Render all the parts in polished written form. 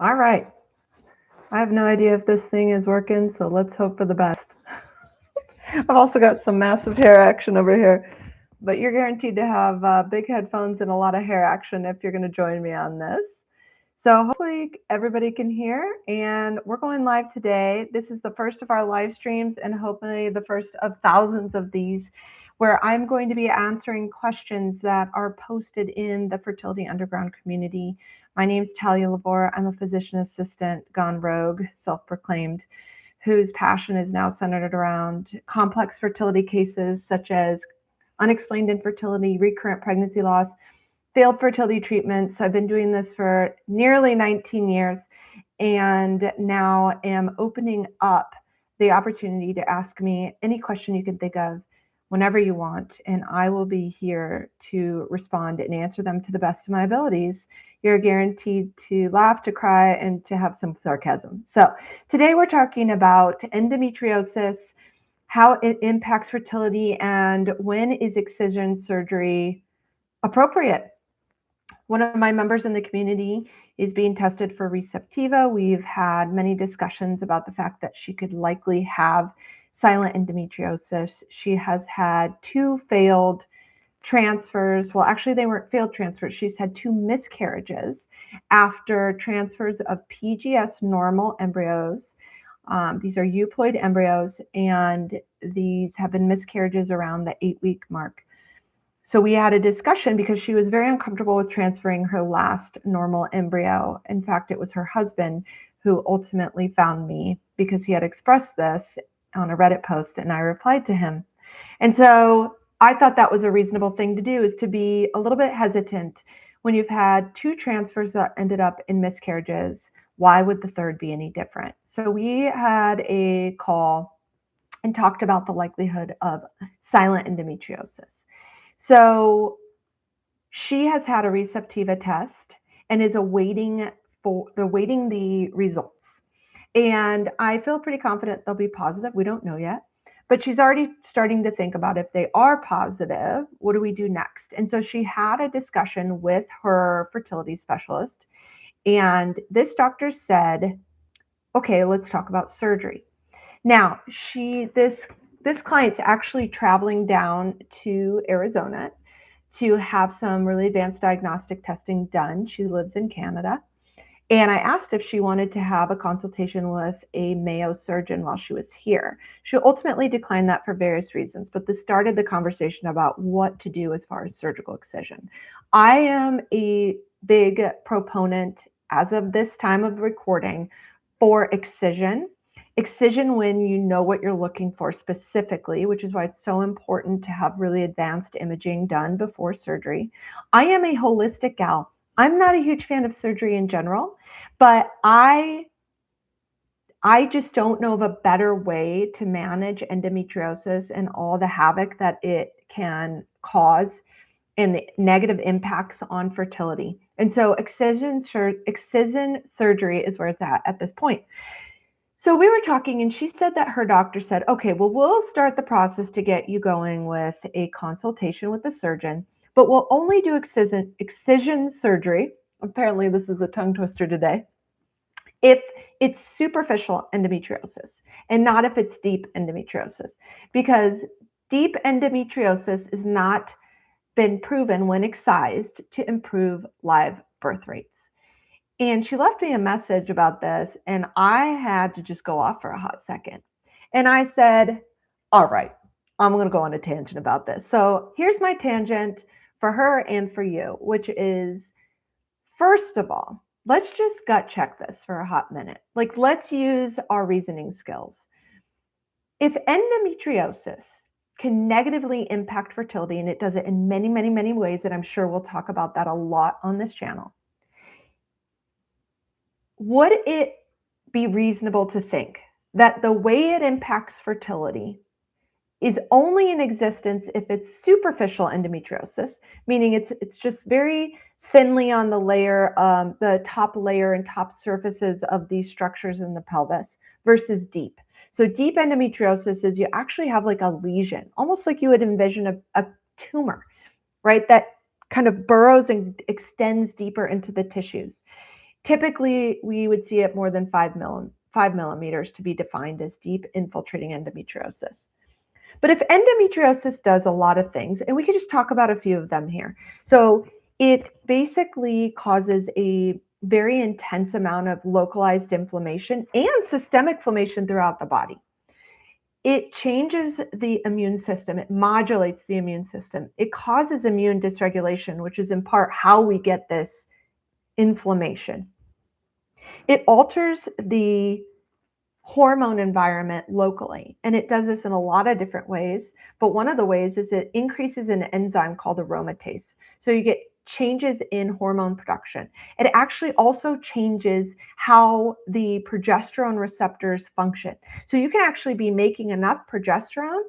All right. I have no idea if this thing is working, so let's hope for the best. I've also got some massive hair action over here, but you're guaranteed to have big headphones and a lot of hair action if you're going to join me on this. So hopefully everybody can hear, and we're going live today. This is the first of our live streams, and hopefully the first of thousands of these, where I'm going to be answering questions that are posted in the Fertility Underground community. My name's Talia Lavore. I'm a physician assistant gone rogue, self-proclaimed, whose passion is now centered around complex fertility cases such as unexplained infertility, recurrent pregnancy loss, failed fertility treatments. I've been doing this for nearly 19 years and now am opening up the opportunity to ask me any question you can think of whenever you want, and I will be here to respond and answer them to the best of my abilities. You're guaranteed to laugh, to cry, and to have some sarcasm. So today we're talking about endometriosis, how it impacts fertility, and when is excision surgery appropriate. One of my members in the community is being tested for receptiva. We've had many discussions about the fact that she could likely have silent endometriosis. She has had two failed transfers. Well, actually, they weren't failed transfers. She's had two miscarriages after transfers of PGS normal embryos. These are euploid embryos, and these have been miscarriages around the 8-week mark. So we had a discussion because she was very uncomfortable with transferring her last normal embryo. In fact, it was her husband who ultimately found me because he had expressed this on a Reddit post, and I replied to him. And so I thought that was a reasonable thing to do, is to be a little bit hesitant when you've had two transfers that ended up in miscarriages. Why would the third be any different? So we had a call and talked about the likelihood of silent endometriosis. So she has had a receptiva test and is awaiting the results. And I feel pretty confident they'll be positive. We don't know yet. But she's already starting to think about, if they are positive, what do we do next? And so she had a discussion with her fertility specialist. And this doctor said, okay, let's talk about surgery. Now, this client's actually traveling down to Arizona to have some really advanced diagnostic testing done. She lives in Canada. And I asked if she wanted to have a consultation with a Mayo surgeon while she was here. She ultimately declined that for various reasons, but this started the conversation about what to do as far as surgical excision. I am a big proponent, as of this time of recording, for excision. Excision when you know what you're looking for specifically, which is why it's so important to have really advanced imaging done before surgery. I am a holistic gal. I'm not a huge fan of surgery in general, but I just don't know of a better way to manage endometriosis and all the havoc that it can cause and the negative impacts on fertility. And so excision surgery is where it's at this point. So we were talking, and she said that her doctor said, okay, well, we'll start the process to get you going with a consultation with the surgeon, but we'll only do excision surgery. Apparently, this is a tongue twister today. If it's superficial endometriosis and not if it's deep endometriosis, because deep endometriosis has not been proven when excised to improve live birth rates. And she left me a message about this, and I had to just go off for a hot second. And I said, all right, I'm going to go on a tangent about this. So here's my tangent for her and for you, which is, first of all, let's just gut check this for a hot minute. Like, let's use our reasoning skills. If endometriosis can negatively impact fertility, and it does it in many, many, many ways, and I'm sure we'll talk about that a lot on this channel, would it be reasonable to think that the way it impacts fertility is only in existence if it's superficial endometriosis, meaning it's just very thinly on the top layer and top surfaces of these structures in the pelvis, versus deep? So deep endometriosis is you actually have like a lesion, almost like you would envision a tumor, right? That kind of burrows and extends deeper into the tissues. Typically, we would see it more than 5 millimeters to be defined as deep infiltrating endometriosis. But if endometriosis does a lot of things, and we could just talk about a few of them here. So it basically causes a very intense amount of localized inflammation and systemic inflammation throughout the body. It changes the immune system. It modulates the immune system. It causes immune dysregulation, which is in part how we get this inflammation. It alters the hormone environment locally, and it does this in a lot of different ways. But one of the ways is it increases an enzyme called aromatase. So you get changes in hormone production. It actually also changes how the progesterone receptors function. So you can actually be making enough progesterone,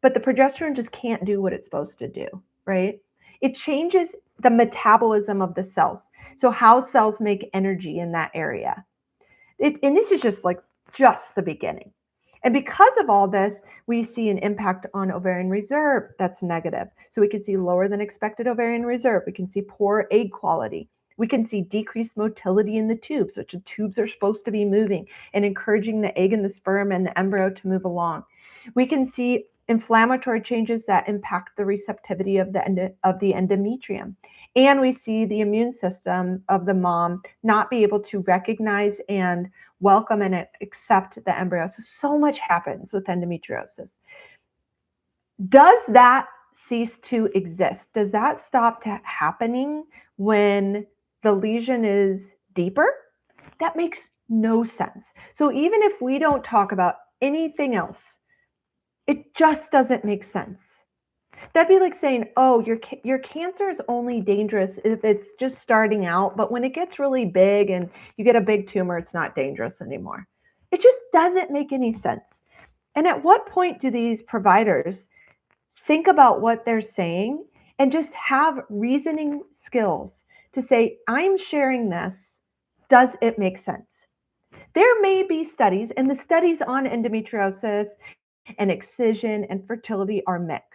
but the progesterone just can't do what it's supposed to do, right? It changes the metabolism of the cells. So how cells make energy in that area. And this is just the beginning. And because of all this, we see an impact on ovarian reserve that's negative. So we can see lower than expected ovarian reserve. We can see poor egg quality. We can see decreased motility in the tubes, which the tubes are supposed to be moving and encouraging the egg and the sperm and the embryo to move along. We can see inflammatory changes that impact the receptivity of the endometrium. And we see the immune system of the mom not be able to recognize and welcome and accept the embryo. So much happens with endometriosis. Does that cease to exist? Does that stop happening when the lesion is deeper? That makes no sense. So even if we don't talk about anything else, it just doesn't make sense. That'd be like saying, oh, your cancer is only dangerous if it's just starting out, but when it gets really big and you get a big tumor, it's not dangerous anymore. It just doesn't make any sense. And at what point do these providers think about what they're saying and just have reasoning skills to say, I'm sharing this. Does it make sense? There may be studies, and the studies on endometriosis and excision and fertility are mixed.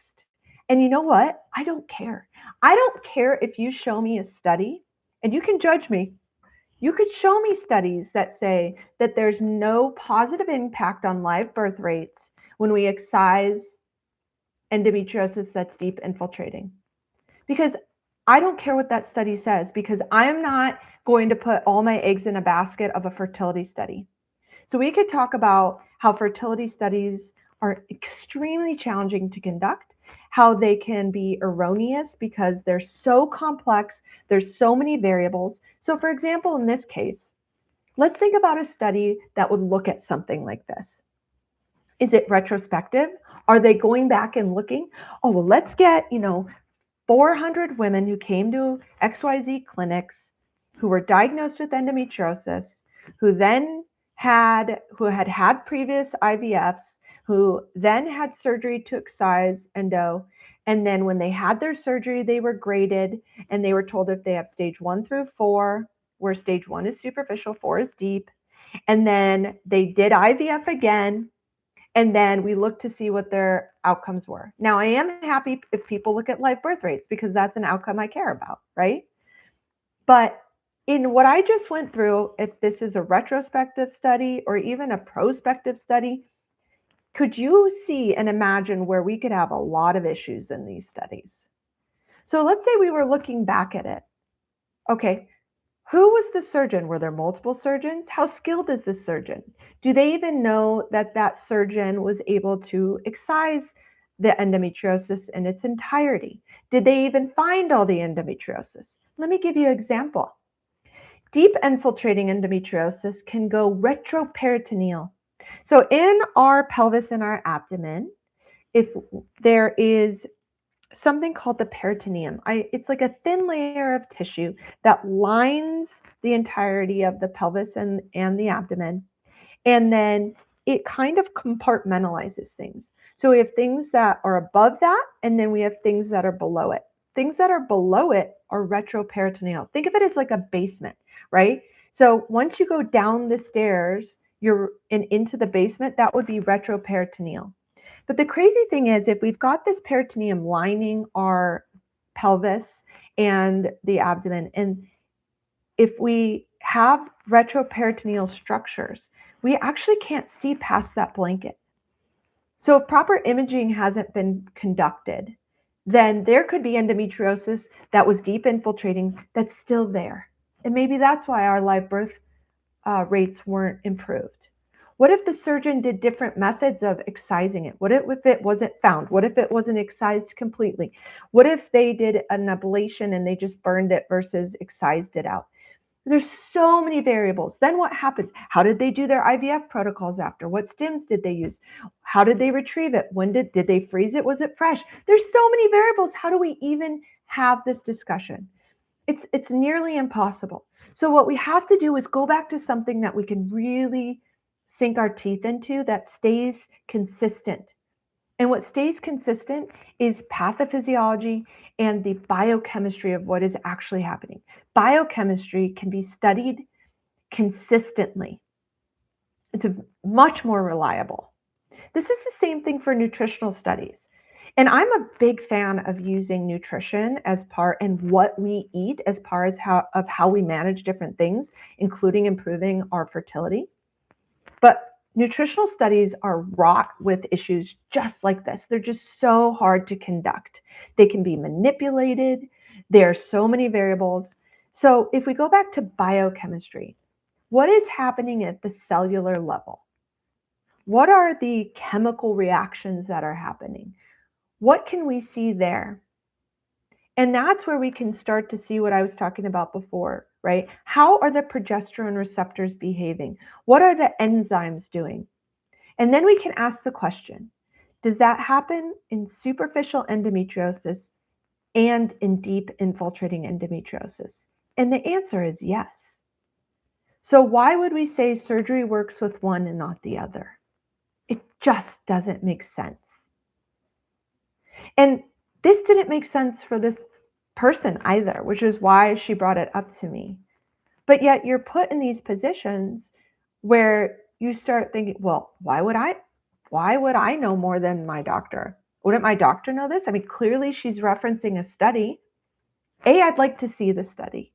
And you know what? I don't care. I don't care if you show me a study, and you can judge me. You could show me studies that say that there's no positive impact on live birth rates when we excise endometriosis that's deep infiltrating. Because I don't care what that study says, because I'm not going to put all my eggs in a basket of a fertility study. So we could talk about how fertility studies are extremely challenging to conduct, how they can be erroneous because they're so complex, there's so many variables. So for example, in this case, let's think about a study that would look at something like this. Is it retrospective? Are they going back and looking? Oh, well, let's get, 400 women who came to XYZ clinics who were diagnosed with endometriosis, who had previous IVFs, who then had surgery to excise endo. And then when they had their surgery, they were graded and they were told if they have stage 1 through 4, where stage 1 is superficial, 4 is deep. And then they did IVF again. And then we look to see what their outcomes were. Now, I am happy if people look at live birth rates because that's an outcome I care about, right? But in what I just went through, if this is a retrospective study or even a prospective study, could you see and imagine where we could have a lot of issues in these studies? So let's say we were looking back at it. Okay, who was the surgeon? Were there multiple surgeons? How skilled is this surgeon? Do they even know that that surgeon was able to excise the endometriosis in its entirety? Did they even find all the endometriosis? Let me give you an example. Deep infiltrating endometriosis can go retroperitoneal. So in our pelvis and our abdomen, if there is something called the peritoneum. It's like a thin layer of tissue that lines the entirety of the pelvis and the abdomen. And then it kind of compartmentalizes things. So we have things that are above that, and then we have things that are below it. Things that are below it are retroperitoneal. Think of it as like a basement, right? So once you go down the stairs, you're into the basement, that would be retroperitoneal. But the crazy thing is, if we've got this peritoneum lining our pelvis and the abdomen, and if we have retroperitoneal structures, we actually can't see past that blanket. So if proper imaging hasn't been conducted, then there could be endometriosis that was deep infiltrating that's still there. And maybe that's why our live birth rates weren't improved. What if the surgeon did different methods of excising it? What if it wasn't found? What if it wasn't excised completely? What if they did an ablation and they just burned it versus excised it out? There's so many variables. Then what happens? How did they do their IVF protocols after? What stims did they use? How did they retrieve it? When did they freeze it? Was it fresh? There's so many variables. How do we even have this discussion? It's nearly impossible. So what we have to do is go back to something that we can really sink our teeth into that stays consistent. And what stays consistent is pathophysiology and the biochemistry of what is actually happening. Biochemistry can be studied consistently. It's much more reliable. This is the same thing for nutritional studies. And I'm a big fan of using nutrition as part and what we eat as part of how we manage different things, including improving our fertility. But nutritional studies are wrought with issues just like this. They're just so hard to conduct. They can be manipulated. There are so many variables. So if we go back to biochemistry, what is happening at the cellular level? What are the chemical reactions that are happening? What can we see there? And that's where we can start to see what I was talking about before, right? How are the progesterone receptors behaving? What are the enzymes doing? And then we can ask the question, does that happen in superficial endometriosis and in deep infiltrating endometriosis? And the answer is yes. So why would we say surgery works with one and not the other? It just doesn't make sense. And this didn't make sense for this person either, which is why she brought it up to me. But yet you're put in these positions where you start thinking, well, why would I know more than my doctor? Wouldn't my doctor know this? I mean, clearly she's referencing a study. I'd like to see the study.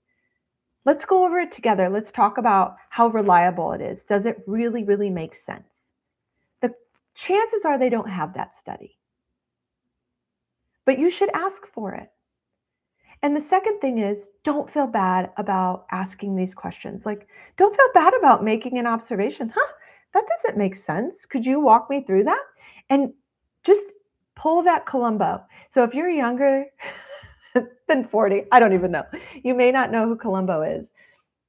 Let's go over it together. Let's talk about how reliable it is. Does it really, really make sense? The chances are they don't have that study. But you should ask for it. And the second thing is, don't feel bad about asking these questions. Like, don't feel bad about making an observation. That doesn't make sense. Could you walk me through that? And just pull that Columbo. So if you're younger than 40, I don't even know. You may not know who Columbo is,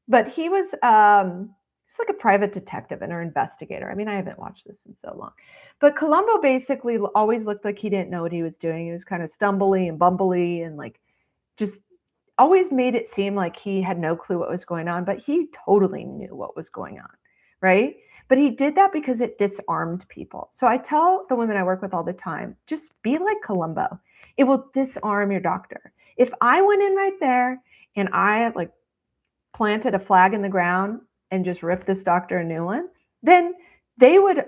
but he was he's like a private detective and an investigator. I mean, I haven't watched this in so long. But Columbo basically always looked like he didn't know what he was doing. He was kind of stumbly and bumbly and like just always made it seem like he had no clue what was going on, but he totally knew what was going on, right? But he did that because it disarmed people. So I tell the women I work with all the time, just be like Columbo. It will disarm your doctor. If I went in right there and I like planted a flag in the ground and just ripped this doctor a new one, then they would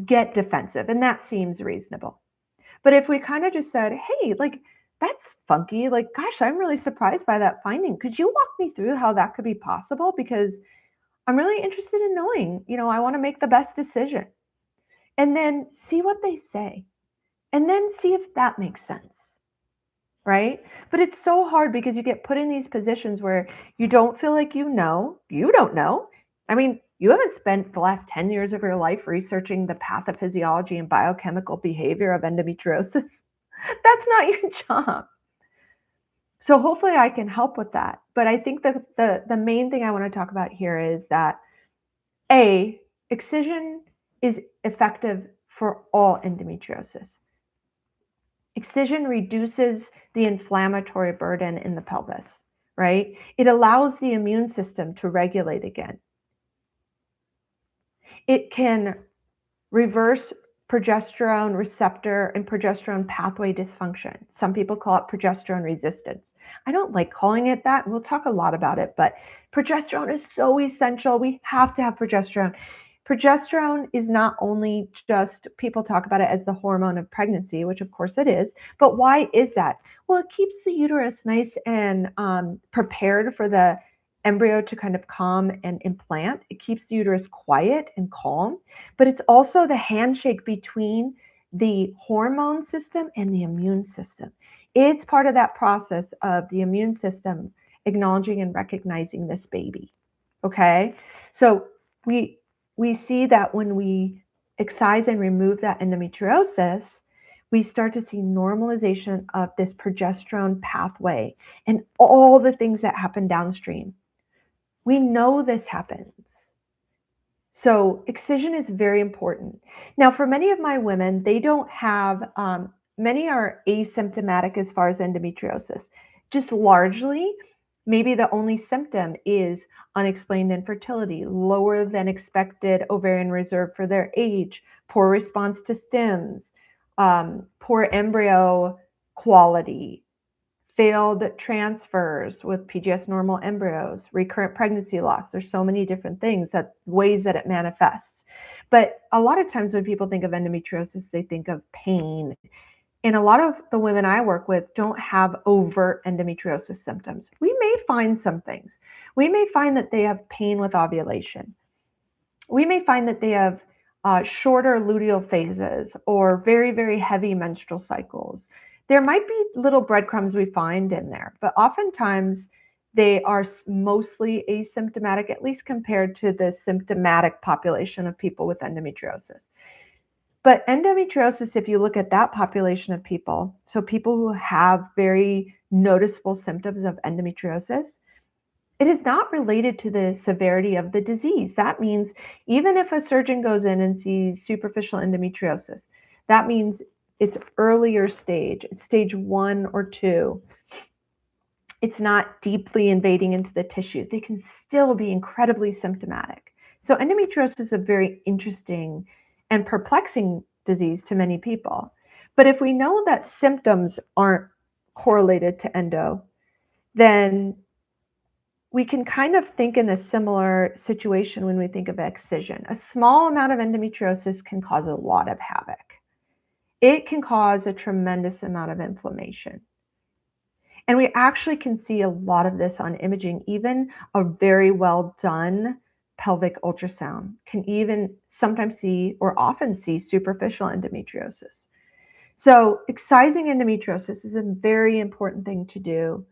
get defensive, and that seems reasonable. But if we kind of just said, hey, like, that's funky. Like, gosh, I'm really surprised by that finding. Could you walk me through how that could be possible? Because I'm really interested in knowing, I want to make the best decision. And then see what they say. And then see if that makes sense. Right? But it's so hard because you get put in these positions where you don't feel like you don't know. I mean, you haven't spent the last 10 years of your life researching the pathophysiology and biochemical behavior of endometriosis. That's not your job. So hopefully I can help with that. But I think that the main thing I want to talk about here is that Excision is effective for all endometriosis. Excision reduces the inflammatory burden in the pelvis, right? It allows the immune system to regulate again. It can reverse progesterone receptor and progesterone pathway dysfunction. Some people call it progesterone resistance. I don't like calling it that, and we'll talk a lot about it, but progesterone is so essential. We have to have progesterone. Progesterone is not only just, people talk about it as the hormone of pregnancy, which of course it is, but why is that? Well, it keeps the uterus nice and prepared for the embryo to kind of calm and implant. It keeps the uterus quiet and calm, but it's also the handshake between the hormone system and the immune system. It's part of that process of the immune system acknowledging and recognizing this baby. Okay? So we see that when we excise and remove that endometriosis, we start to see normalization of this progesterone pathway and all the things that happen downstream. We know this happens. So excision is very important. Now, for many of my women, they don't have, many are asymptomatic as far as endometriosis. Just largely, maybe the only symptom is unexplained infertility, lower than expected ovarian reserve for their age, poor response to stims, poor embryo quality, failed transfers with PGS normal embryos, recurrent pregnancy loss. There's so many different things, that ways that it manifests. But a lot of times when people think of endometriosis, they think of pain. And a lot of the women I work with don't have overt endometriosis symptoms. We may find some things. We may find that they have pain with ovulation. We may find that they have shorter luteal phases or very, very heavy menstrual cycles. There might be little breadcrumbs we find in there, but oftentimes they are mostly asymptomatic, at least compared to the symptomatic population of people with endometriosis. But endometriosis, if you look at that population of people, so people who have very noticeable symptoms of endometriosis, it is not related to the severity of the disease. That means even if a surgeon goes in and sees superficial endometriosis, that means it's earlier stage, it's stage 1 or 2. It's not deeply invading into the tissue. They can still be incredibly symptomatic. So endometriosis is a very interesting and perplexing disease to many people. But if we know that symptoms aren't correlated to endo, then we can kind of think in a similar situation when we think of excision. A small amount of endometriosis can cause a lot of havoc. It can cause a tremendous amount of inflammation. And we actually can see a lot of this on imaging. Even a very well done pelvic ultrasound can even sometimes see, or often see, superficial endometriosis. So excising endometriosis is a very important thing to do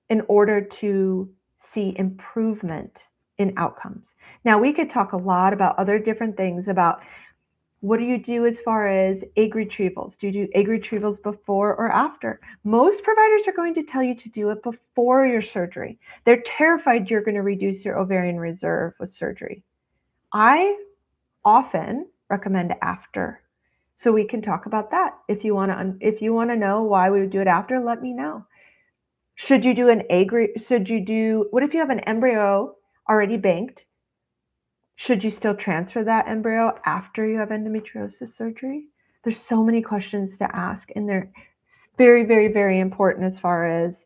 in order to see improvement in outcomes. Now, we could talk a lot about other different things about what do you do as far as egg retrievals? Do you do egg retrievals before or after? Most providers are going to tell you to do it before your surgery. They're terrified you're going to reduce your ovarian reserve with surgery. I often recommend after. So we can talk about that. If you want to know why we would do it after, let me know. Should you do an egg? What if you have an embryo already banked? Should you still transfer that embryo after you have endometriosis surgery? There's so many questions to ask, and they're very, very, very important as far as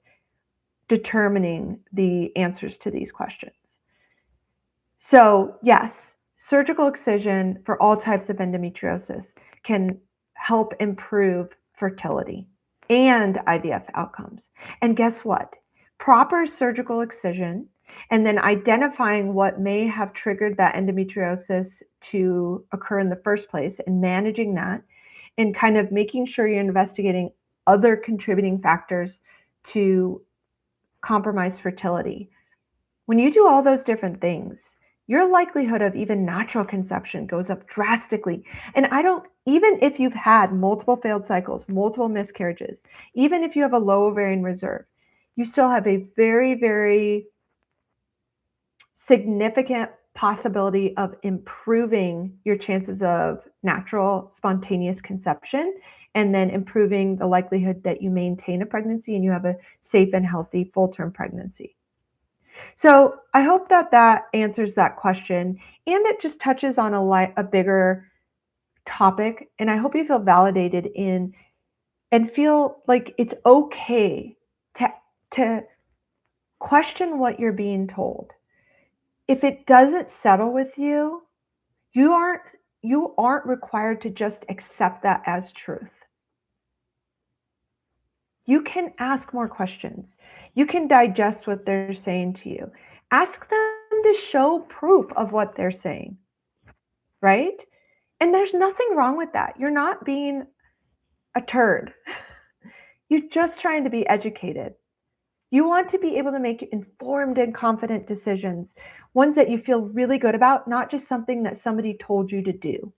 determining the answers to these questions. So yes, surgical excision for all types of endometriosis can help improve fertility and IVF outcomes. And guess what? Proper surgical excision and then identifying what may have triggered that endometriosis to occur in the first place and managing that, and kind of making sure you're investigating other contributing factors to compromise fertility. When you do all those different things, your likelihood of even natural conception goes up drastically. And even if you've had multiple failed cycles, multiple miscarriages, even if you have a low ovarian reserve, you still have a very, very significant possibility of improving your chances of natural spontaneous conception, and then improving the likelihood that you maintain a pregnancy and you have a safe and healthy full-term pregnancy. So I hope that answers that question, and it just touches on a bigger topic. And I hope you feel validated in and feel like it's okay to question what you're being told. If it doesn't settle with you, you aren't required to just accept that as truth. You can ask more questions. You can digest what they're saying to you. Ask them to show proof of what they're saying, right? And there's nothing wrong with that. You're not being a turd. You're just trying to be educated. You want to be able to make informed and confident decisions, ones that you feel really good about, not just something that somebody told you to do.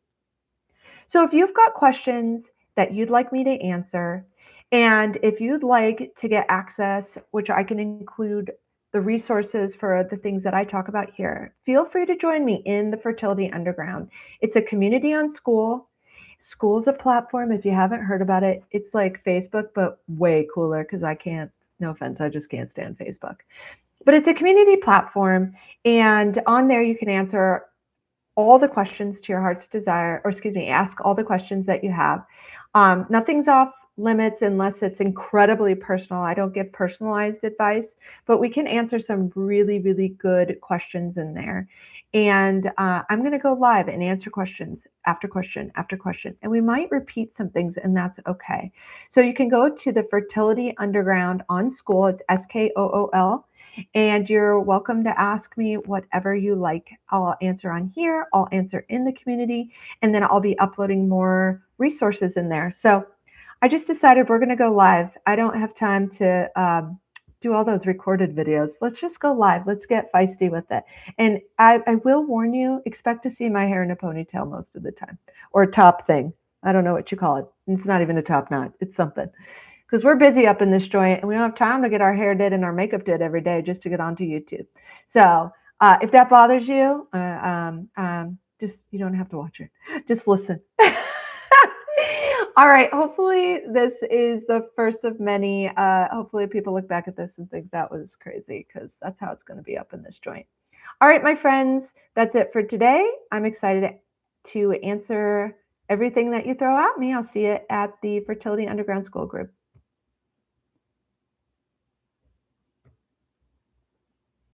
So if you've got questions that you'd like me to answer, and if you'd like to get access, which I can include the resources for the things that I talk about here, feel free to join me in the Fertility Underground. It's a community on School. School's a platform, if you haven't heard about it, it's like Facebook, but way cooler because I can't, no offense, I just can't stand Facebook. But it's a community platform, and on there you can answer all the questions to your heart's desire, or excuse me, ask all the questions that you have. Nothing's off limits unless it's incredibly personal. I don't give personalized advice, but we can answer some really, really good questions in there. And I'm going to go live and answer questions after question after question. And we might repeat some things, and that's okay. So you can go to the Fertility Underground on School. It's SKOOL. And you're welcome to ask me whatever you like. I'll answer on here, I'll answer in the community, and then I'll be uploading more resources in there. So I just decided we're going to go live. I don't have time to do all those recorded videos. Let's just go live. Let's get feisty with it. And I will warn you, expect to see my hair in a ponytail most of the time, or a top thing. I don't know what you call it. It's not even a top knot. It's something, because we're busy up in this joint and we don't have time to get our hair did and our makeup did every day just to get onto YouTube. So if that bothers you, just, you don't have to watch it. Just listen. All right. Hopefully this is the first of many. Hopefully people look back at this and think that was crazy, because that's how it's going to be up in this joint. All right, my friends, that's it for today. I'm excited to answer everything that you throw at me. I'll see you at the Fertility Underground School group.